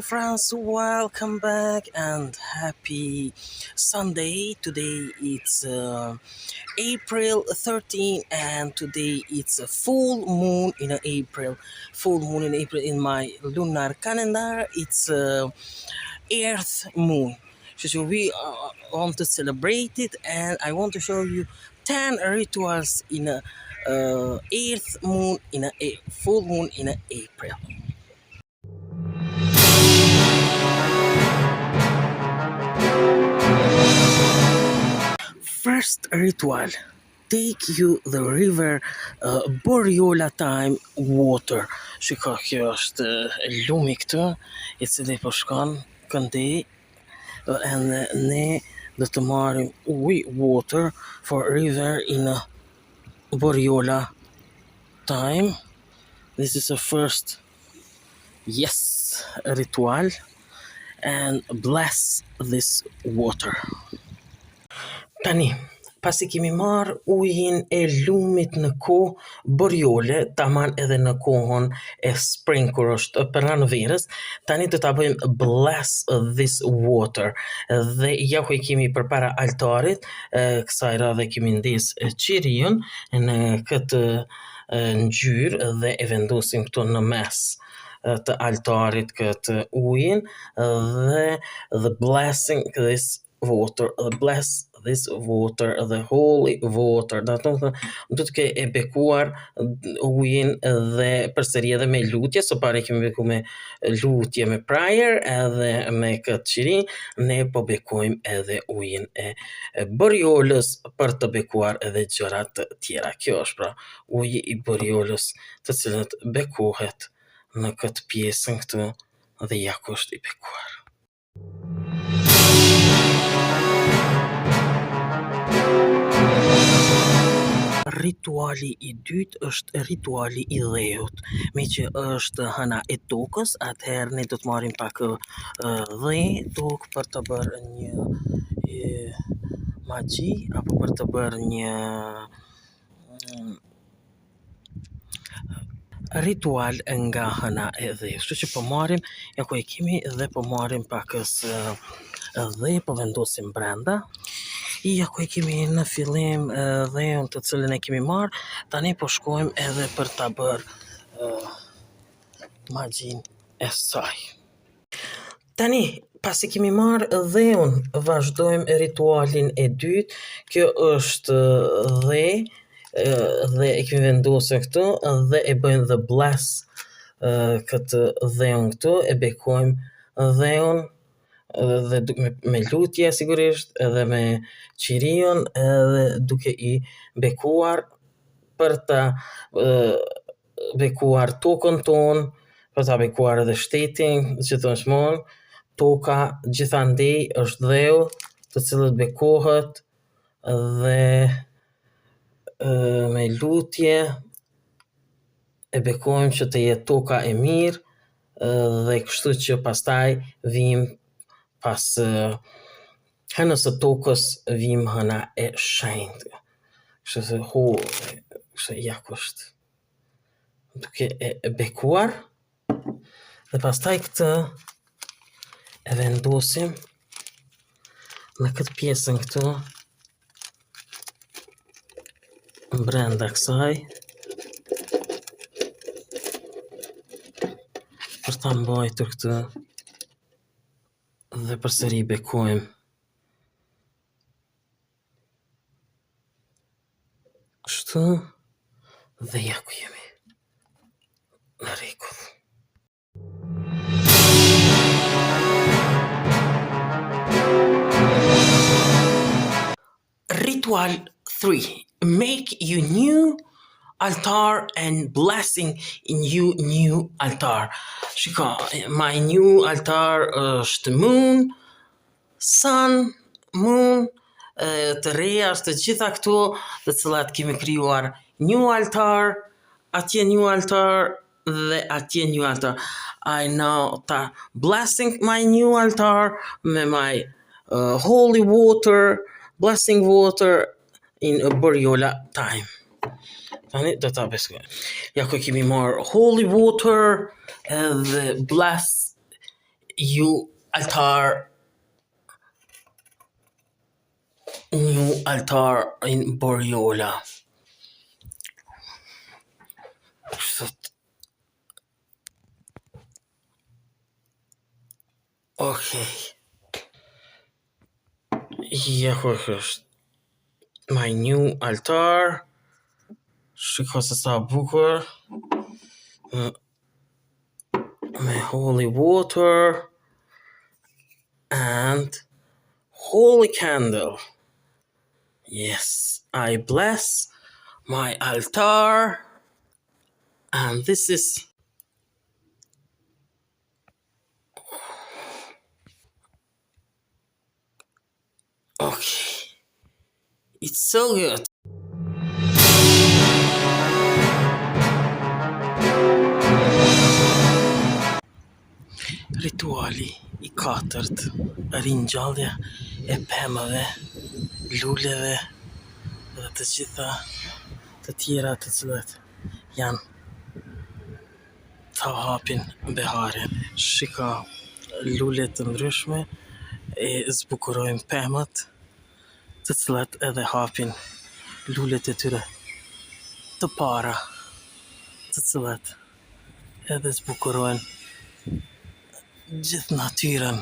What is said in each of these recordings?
friends, welcome back and happy Sunday. Today it's April 13 and today it's a full moon in April. Full moon in April in my lunar calendar. It's Earth moon. So we want to celebrate it, and I want to show you 10 rituals in a Earth moon in a full moon in April. First ritual, take you the river Borjola time water. Shiko, kjo është lumi këtë, I cili po shkon këndej, ne do të marrim water for river in Borjola time. This is the first ritual, and bless this water. Tani, pasi kemi marrë ujin e lumit në kohë borjole, taman edhe në kohën e spring kur është pranverës, tani do ta bëjmë bless this water. Dhe ja ku I kemi përpara altarit, kësaj radhe kemi ndes qiriun në këtë ngjyrë dhe e vendosim këtu në mes të altarit këtë ujin dhe the blessing this water, bless this water, the holy water. Do të ke e bekuar ujin dhe përsëri edhe me lutje, së pari kemi beku me lutje me prayer edhe me këtë qiri, ne po bekojmë edhe ujin e borjolës për të bekuar edhe gjërat të tjera. Kjo është pra uji I borjolës të cilët bekohet në këtë pjesën këtu dhe ja ku është I bekuar. Rituali I dytë është rituali I dheut. Me që është hëna e tokës, atëherë ne do të marrim pak dhe tokë për të bërë një magji apo për të bërë një ritual nga hëna e dheut. Kështu që po marrim, ja ku e kemi dhe po marrim pakës dhe po vendosim brenda. Ja ku e kemi në fillim dheun të cilën e kemi marrë, tani po shkojmë edhe për ta bërë magjin e saj. Tani, pasi kemi marrë dheun, vazhdojmë ritualin e dytë. Kjo është dhe e kemi vendosur këtu dhe e bëjmë the bless këtë dheun këtu, e bekojmë dheun dhe me lutje sigurisht edhe me qirion edhe duke I bekuar për ta bekuar tokën tonë, për ta bekuar edhe shtetin gjithashmon. Toka gjithandej është dheu të cilët bekohet dhe me lutje e bekojmë që të jetë toka e mirë dhe kështu që pastaj vim pas hënës së tokës vim hëna e shenjtë. Kështu ja ku është duke e bekuar dhe pastaj këtë e vendosim në këtë pjesën këtu brenda kësaj për ta mbajtur këtë dhe përsëri bekojmë. Kështu dhe ja ku jemi në rregull. Ritual 3. Make you new altar and blessing in you new altar. Shiko, my new altar është moon, sun, moon, të reja është të gjitha këtu të cilat kemi krijuar new altar, atje new altar dhe atje new altar. I now ta blessing my new altar me my holy water, blessing water in Borjola time. Tani do ta beskoj. Ja ku kemi marrë holy water edhe bless New altar, new altar in Borjola. Okej. Jako është my new altar. Shiko se sa bukur. My holy water and holy candle. Yes, I bless my altar, and this is okay. It's so good. Rituali i katërt, ringjallja e pemëve, luleve dhe të gjitha të tjera të cilat janë të hapin beharin. Shika, lule të ndryshme e zbukurojnë pemët, të cilat edhe hapin lulet e tyre të para, të cilat edhe zbukurojnë gjithë natyrën.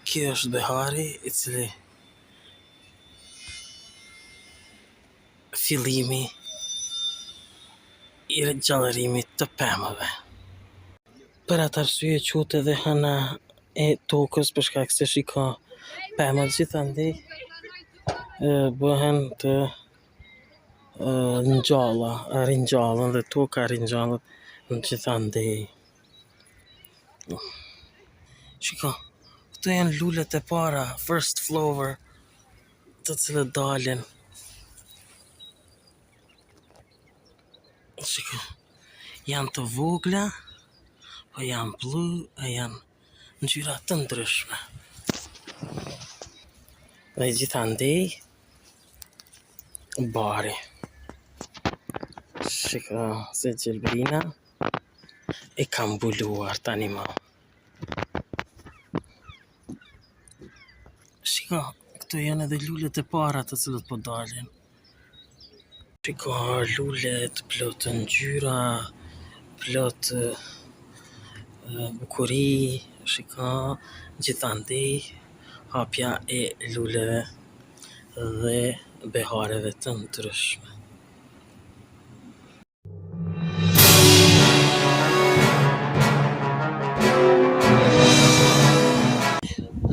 Kjo është behari i cili fillimi i gjallërimit të pemëve. Për atë arsye quhet edhe hëna e tokës për shkak se shiko pemët gjithandej bëhen të ngjalla, ringjallen dhe toka ringjallet gjithandej. Shiko, këto janë lulet e para, first flower, të cilët dalin. Shiko, janë të vogla, po janë blu, e janë ngjyra të ndryshme. Dhe gjithandej, bari. Shiko, se gjelbrina e kam mbuluar tani më. Shiko, këto janë edhe lulet e para të cilët po dalin. Shiko, lulet plot ngjyra, plot bukuri. Shiko, gjithandej hapja e luleve dhe behareve të ndryshme.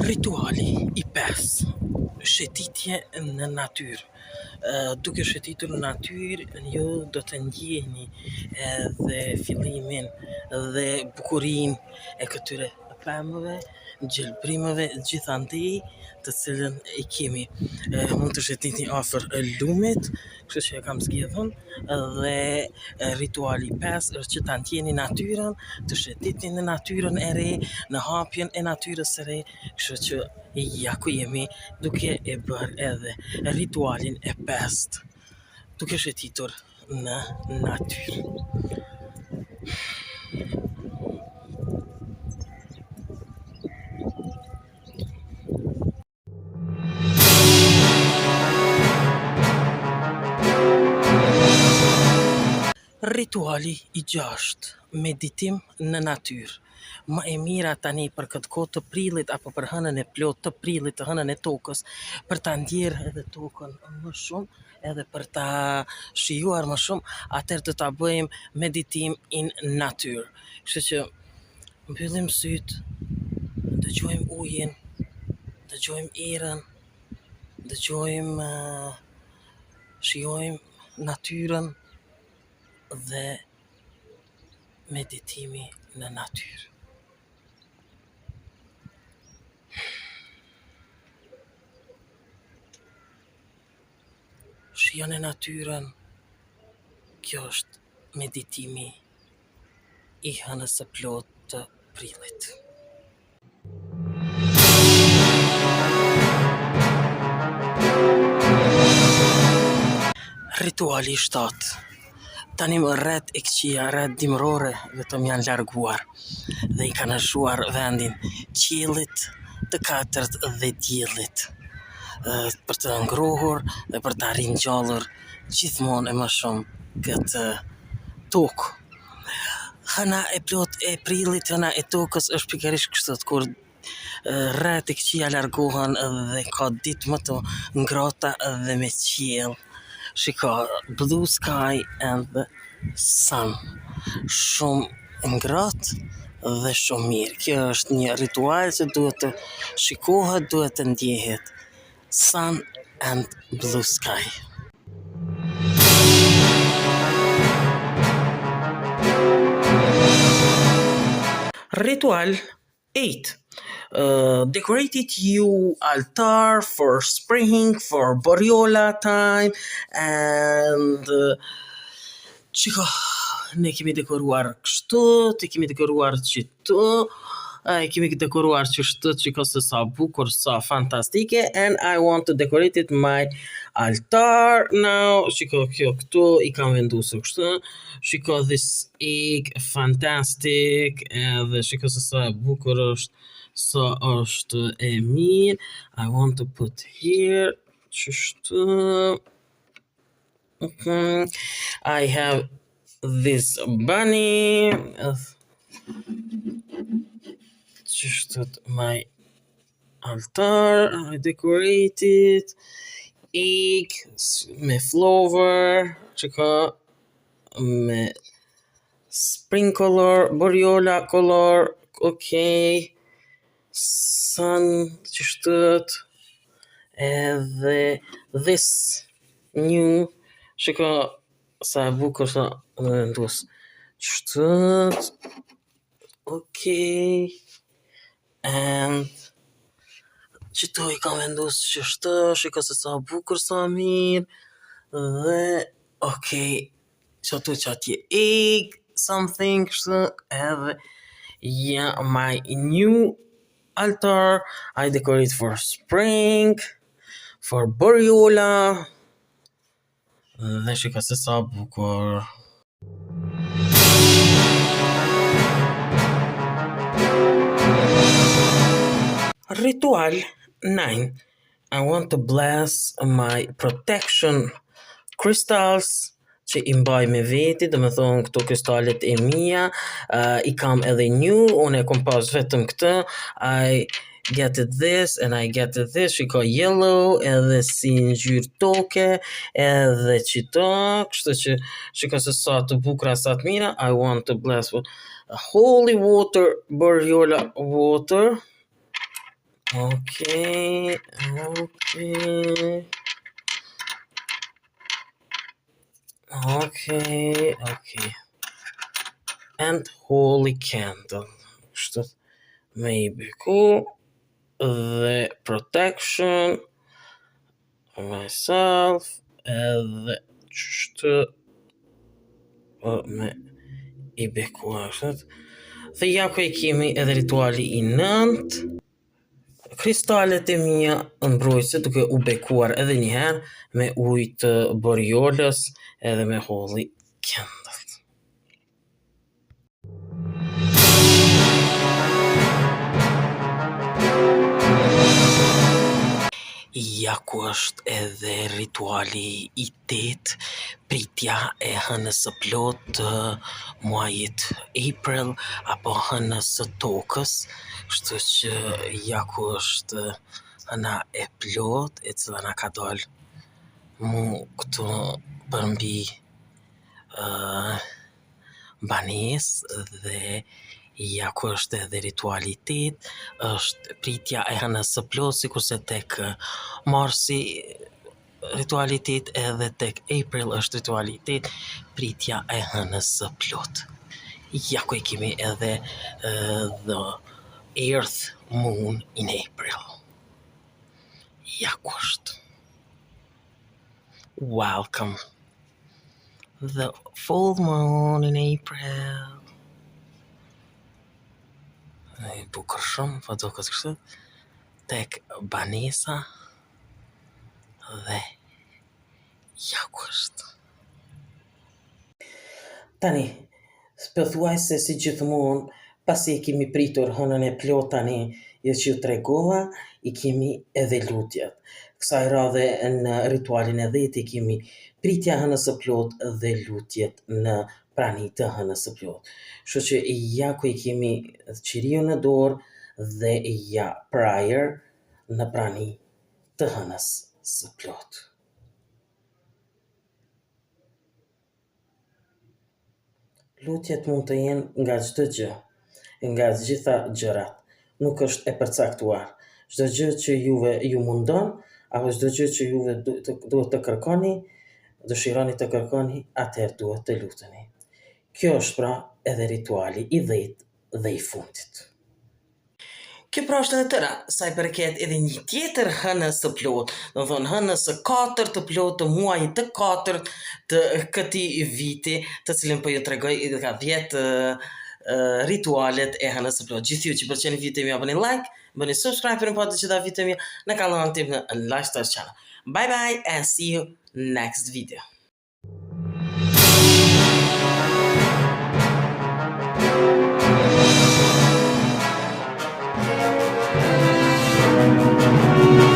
Rituali i 5, shëtitje në natyrë. Duke shëtitur në natyrë, ju do të ndjeni edhe fillimin dhe bukurinë e këtyre pemëve, gjelbrimeve, gjithandej të cilën e kemi. Mund të shëtitni afër lumit, kështu që e kam zgjedhur, dhe rituali 5 është që ta ndjeni natyrën, të shëtitni në natyrën e re, në hapjen e natyrës së re, kështu që ja ku jemi duke e bërë edhe ritualin e 5, duke shëtitur në natyrë. Rituali i 6, meditim në natyrë. Më e mira tani për këtë kohë të prillit apo për hënën e plot të prillit, të hënën e tokës, për ta ndjerë edhe tokën më shumë, edhe për ta shijuar më shumë, atëherë do ta bëjmë meditim in natyrë. Kështu që mbyllim syt, dëgjojmë ujin, dëgjojmë erën, dëgjojmë, shijojmë natyrën dhe meditimi në natyrë. Shijoni natyrën. Kjo është meditimi i hënës së plot të prillit. Rituali 7, Tani më rreth e këqia, rreth dimërore, vetëm janë larguar dhe i kanë shuar vendin qiellit, të katërt dhe diellit, për të ngrohur dhe për të ringjallur gjithmonë e më shumë këtë tokë. Hëna e plot e prillit, hëna e tokës është pikërisht kështu, kur rreth e këqia largohen dhe ka ditë më të ngrohta dhe me qiell. Shiko, blue sky and the sun. Shumë ngrohtë dhe shumë mirë. Kjo është një ritual që duhet të shikohet, duhet të ndjehet. Sun and blue sky. Ritual 8. Decorated you altar for spring, for Boriola time, and Shiko, ne kemi dekoruar kështu, ti kemi dekoruar qëtu, kemi dekoruar qështu, qiko se sa bukur, sa fantastike, and I want to decorate it my altar now. Shiko, kjo këtu i kam vendosur kështu. Shiko, this egg, fantastic, edhe shiko se sa bukur është, sa është e mirë. I want to put here, qështu. I have this bunny. Just my altar. I decorated. Egg me flower. Çka me spring color, Boriola color. Okay. Sun. Just edhe this new. Shiko sa e bukur sa më vendos. Qështët. Okay. And qëto i kam vendos qështë. Shiko se sa bukur sa mirë. Dhe okay. Qëto që atje egg something qështë. Edhe yeah, my new altar. I decorate for spring. For Boriola. Dhe shiko se sa bukur. Ritual 9. I want to bless my protection crystals që i mbaj me veti, dhe me thonë këto kristalet e mia, i kam edhe new, unë e kom pas vetëm këtë, I get this and I get this, shiko yellow, edhe si ngjyrë toke, edhe qito, kështu që shiko se sa të bukura, sa të mira. I want to bless with holy water, Boriola water. Okay. And holy candle. Kështu maybe cool. The protection of myself. Edhe qështu me i bekuar. Dhe ja ku e kemi edhe rituali i 9. Kristalet e mia mbrojtëse duke u bekuar edhe njëherë me ujë të Boriolës edhe me holy candle. Ja ku është edhe rituali i 8, pritja e hënës së plot të muajit April apo hënës së tokës, kështu që ja ku është hëna e plot e cila na ka dalë mu këtu përmbi banesë dhe ja ku është edhe ritualitet, është pritja e hënës së plot, sikurse tek marsi ritualitet edhe tek April është ritualitet, pritja e hënës së plot. Ja ku e kemi edhe the earth moon in April. Ja ku është. Welcome. The full moon in April. E bukur shumë, po duket kështu, tek banesa dhe ja ku është. Tani, pëthuaj se si gjithmonë, pasi e kemi pritur hënën e plot tani, që ju tregova, i kemi edhe lutjet. Kësaj radhe në ritualin e 10 i kemi pritja hënës së plot dhe lutjet në prani të hënës së plot. Kështu që ja ku i kemi qiriu në dorë dhe ja prayer në prani të hënës së plot. Lutjet mund të jenë nga çdo gjë, nga gjitha gjërat, nuk është e përcaktuar. Çdo gjë që juve ju mundon, apo çdo gjë që juve duhet të kërkoni, dëshironi të kërkoni, atëherë duhet të luteni. Kjo është pra edhe rituali i 10 dhe i fundit. Kjo pra është edhe tëra, sa i përket edhe një tjetër hënës së plot, do të thonë hënës së 4 të plot të muajit të 4 të këtij viti, të cilën po ju tregoj nga 10 ritualet e hënës së plot. Gjithë ju që pëlqeni videon mia, bëni like, bëni subscribe për në pa të gjitha videon mia në kanalin tim në Lifestyle Channel. Bye bye and see you next video.